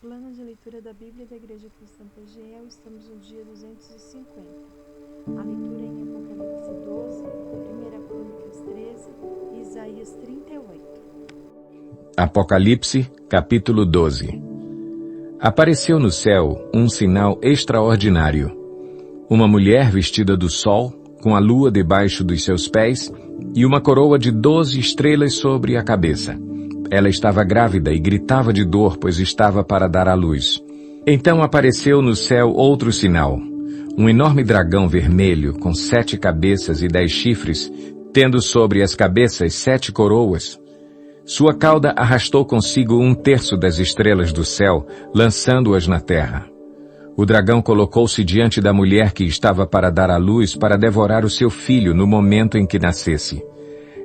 Plano de leitura da Bíblia da Igreja Cristã PGL, estamos no dia 250. A leitura em Apocalipse 12, 1 Crônicas 13 e Isaías 38. Apocalipse, capítulo 12. Apareceu no céu um sinal extraordinário. Uma mulher vestida do sol, com a lua debaixo dos seus pés, e uma coroa de 12 estrelas sobre a cabeça. Ela estava grávida e gritava de dor, pois estava para dar à luz. Então apareceu no céu outro sinal. Um enorme dragão vermelho, com 7 cabeças e 10 chifres, tendo sobre as cabeças 7 coroas. Sua cauda arrastou consigo 1/3 das estrelas do céu, lançando-as na terra. O dragão colocou-se diante da mulher que estava para dar à luz para devorar o seu filho no momento em que nascesse.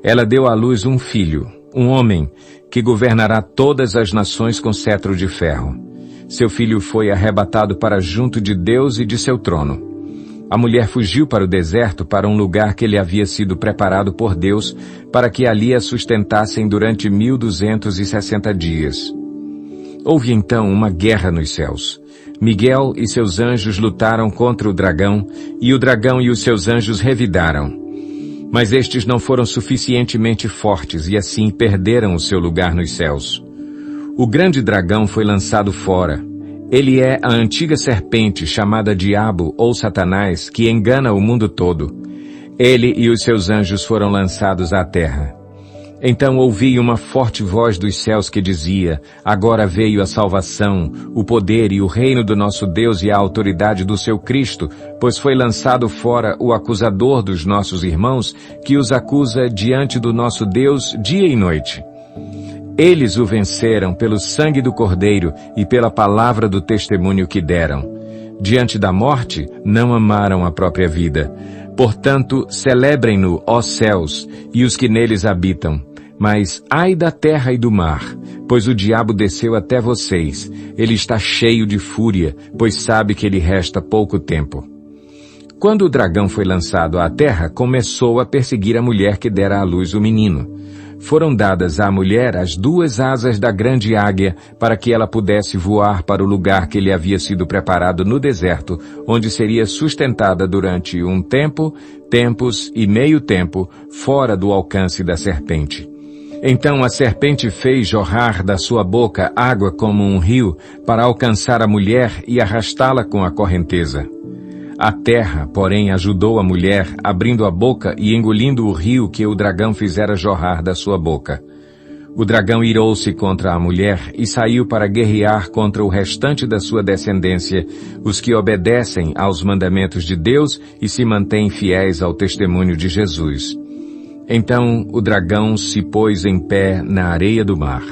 Ela deu à luz um filho, um homem, que governará todas as nações com cetro de ferro. Seu filho foi arrebatado para junto de Deus e de seu trono. A mulher fugiu para o deserto, para um lugar que lhe havia sido preparado por Deus, para que ali a sustentassem durante 1260 dias. Houve então uma guerra nos céus. Miguel e seus anjos lutaram contra o dragão e os seus anjos revidaram. Mas estes não foram suficientemente fortes e assim perderam o seu lugar nos céus. O grande dragão foi lançado fora. Ele é a antiga serpente chamada Diabo ou Satanás, que engana o mundo todo. Ele e os seus anjos foram lançados à terra. Então ouvi uma forte voz dos céus que dizia: agora veio a salvação, o poder e o reino do nosso Deus e a autoridade do seu Cristo, pois foi lançado fora o acusador dos nossos irmãos, que os acusa diante do nosso Deus dia e noite. Eles o venceram pelo sangue do Cordeiro e pela palavra do testemunho que deram. Diante da morte, não amaram a própria vida. Portanto, celebrem-no, ó céus, e os que neles habitam. Mas ai da terra e do mar, pois o diabo desceu até vocês. Ele está cheio de fúria, pois sabe que lhe resta pouco tempo. Quando o dragão foi lançado à terra, começou a perseguir a mulher que dera à luz o menino. Foram dadas à mulher as 2 asas da grande águia, para que ela pudesse voar para o lugar que lhe havia sido preparado no deserto, onde seria sustentada durante um tempo, tempos e meio tempo, fora do alcance da serpente. Então a serpente fez jorrar da sua boca água como um rio, para alcançar a mulher e arrastá-la com a correnteza. A terra, porém, ajudou a mulher, abrindo a boca e engolindo o rio que o dragão fizera jorrar da sua boca. O dragão irou-se contra a mulher e saiu para guerrear contra o restante da sua descendência, os que obedecem aos mandamentos de Deus e se mantêm fiéis ao testemunho de Jesus. Então o dragão se pôs em pé na areia do mar.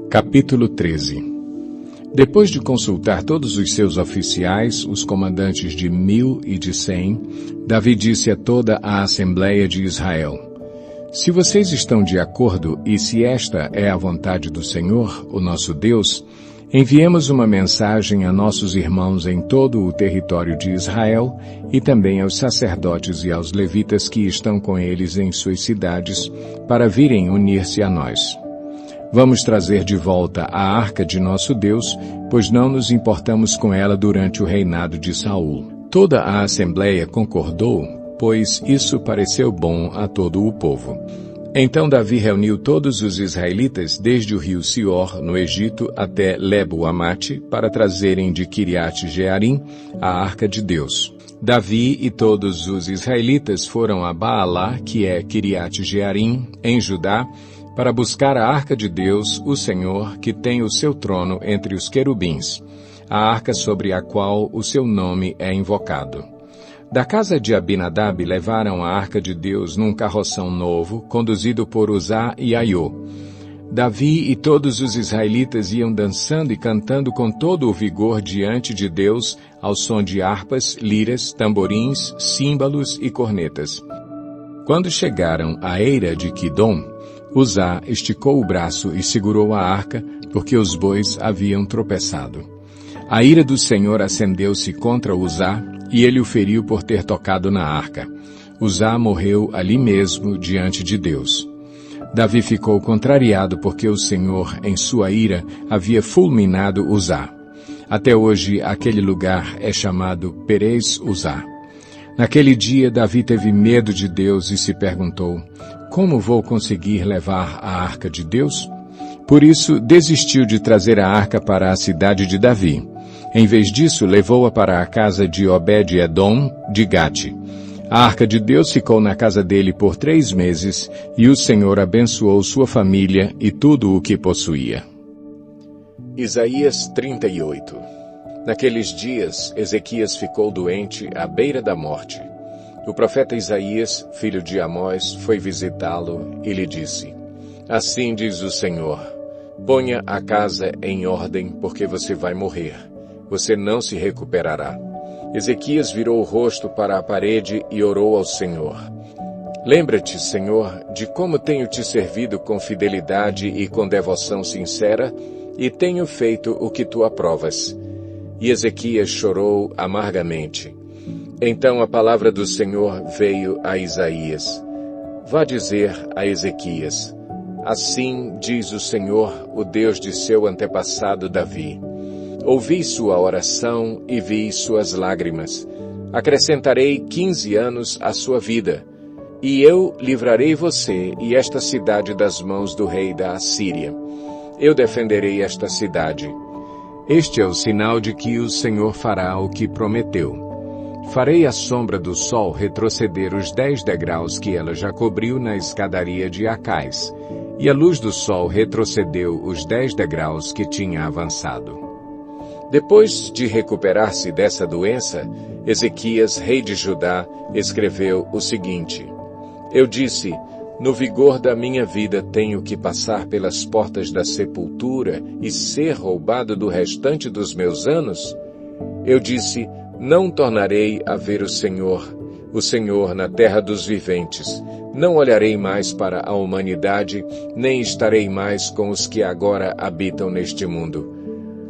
Capítulo 13. Depois de consultar todos os seus oficiais, os comandantes de 1000 e de 100, Davi disse a toda a Assembleia de Israel: se vocês estão de acordo e se esta é a vontade do Senhor, o nosso Deus, enviemos uma mensagem a nossos irmãos em todo o território de Israel e também aos sacerdotes e aos levitas que estão com eles em suas cidades, para virem unir-se a nós. Vamos trazer de volta a arca de nosso Deus, pois não nos importamos com ela durante o reinado de Saul. Toda a Assembleia concordou, pois isso pareceu bom a todo o povo. Então Davi reuniu todos os israelitas desde o rio Sior, no Egito, até Lebo-Amate, para trazerem de Quiriate-Jearim a arca de Deus. Davi e todos os israelitas foram a Baalá, que é Quiriate-Jearim, em Judá, para buscar a arca de Deus, o Senhor, que tem o seu trono entre os querubins, a arca sobre a qual o seu nome é invocado. Da casa de Abinadab levaram a arca de Deus num carroção novo, conduzido por Uzá e Aiô. Davi e todos os israelitas iam dançando e cantando com todo o vigor diante de Deus, ao som de harpas, liras, tamborins, símbalos e cornetas. Quando chegaram à eira de Quidom, Uzá esticou o braço e segurou a arca, porque os bois haviam tropeçado. A ira do Senhor acendeu-se contra Uzá, e ele o feriu por ter tocado na arca. Uzá morreu ali mesmo diante de Deus. Davi ficou contrariado porque o Senhor, em sua ira, havia fulminado Uzá. Até hoje, aquele lugar é chamado Perez-Uzá. Naquele dia, Davi teve medo de Deus e se perguntou: como vou conseguir levar a arca de Deus? Por isso, desistiu de trazer a arca para a cidade de Davi. Em vez disso, levou-a para a casa de Obed-Edom de Gate. A arca de Deus ficou na casa dele por 3 meses, e o Senhor abençoou sua família e tudo o que possuía. Isaías 38. Naqueles dias, Ezequias ficou doente à beira da morte. O profeta Isaías, filho de Amós, foi visitá-lo e lhe disse: assim diz o Senhor, ponha a casa em ordem, porque você vai morrer. Você não se recuperará. Ezequias virou o rosto para a parede e orou ao Senhor. Lembra-te, Senhor, de como tenho te servido com fidelidade e com devoção sincera, e tenho feito o que tu aprovas. E Ezequias chorou amargamente. Então a palavra do Senhor veio a Isaías. Vá dizer a Ezequias: assim diz o Senhor, o Deus de seu antepassado Davi. Ouvi sua oração e vi suas lágrimas. Acrescentarei 15 anos à sua vida, e eu livrarei você e esta cidade das mãos do rei da Assíria. Eu defenderei esta cidade. Este é o sinal de que o Senhor fará o que prometeu. Farei a sombra do sol retroceder os 10 degraus que ela já cobriu na escadaria de Acais, e a luz do sol retrocedeu os 10 degraus que tinha avançado. Depois de recuperar-se dessa doença, Ezequias, rei de Judá, escreveu o seguinte: eu disse, no vigor da minha vida tenho que passar pelas portas da sepultura e ser roubado do restante dos meus anos? Eu disse, não tornarei a ver o Senhor na terra dos viventes. Não olharei mais para a humanidade, nem estarei mais com os que agora habitam neste mundo.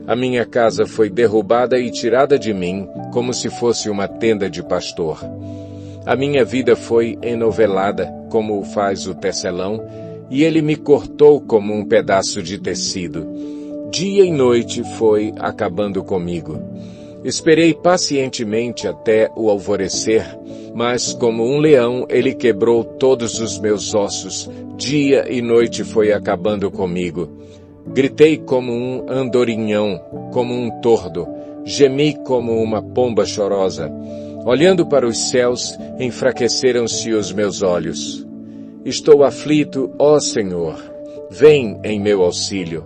A minha casa foi derrubada e tirada de mim, como se fosse uma tenda de pastor. A minha vida foi enovelada, como faz o tecelão, e ele me cortou como um pedaço de tecido. Dia e noite foi acabando comigo. Esperei pacientemente até o alvorecer, mas como um leão ele quebrou todos os meus ossos. Dia e noite foi acabando comigo. Gritei como um andorinhão, como um tordo. Gemi como uma pomba chorosa. Olhando para os céus, enfraqueceram-se os meus olhos. Estou aflito, ó Senhor. Vem em meu auxílio.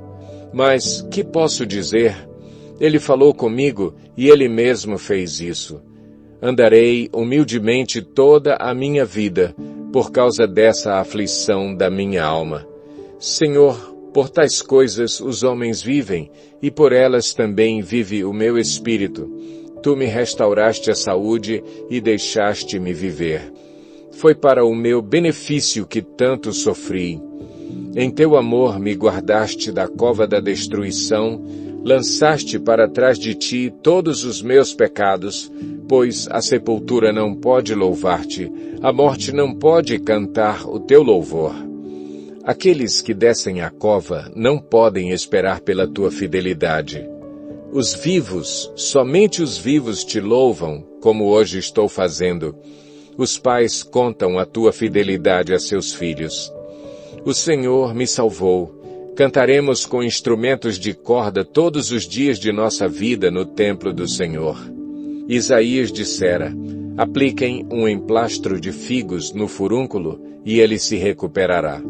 Mas que posso dizer? Ele falou comigo e ele mesmo fez isso. Andarei humildemente toda a minha vida, por causa dessa aflição da minha alma. Senhor, por tais coisas os homens vivem, e por elas também vive o meu espírito. Tu me restauraste a saúde e deixaste-me viver. Foi para o meu benefício que tanto sofri. Em teu amor me guardaste da cova da destruição, lançaste para trás de ti todos os meus pecados, pois a sepultura não pode louvar-te, a morte não pode cantar o teu louvor. Aqueles que descem à cova não podem esperar pela tua fidelidade. Os vivos, somente os vivos te louvam, como hoje estou fazendo. Os pais contam a tua fidelidade a seus filhos. O Senhor me salvou. Cantaremos com instrumentos de corda todos os dias de nossa vida no templo do Senhor. Isaías dissera, apliquem um emplastro de figos no furúnculo e ele se recuperará.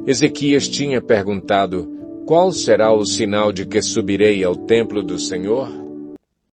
Ezequias tinha perguntado, qual será o sinal de que subirei ao templo do Senhor?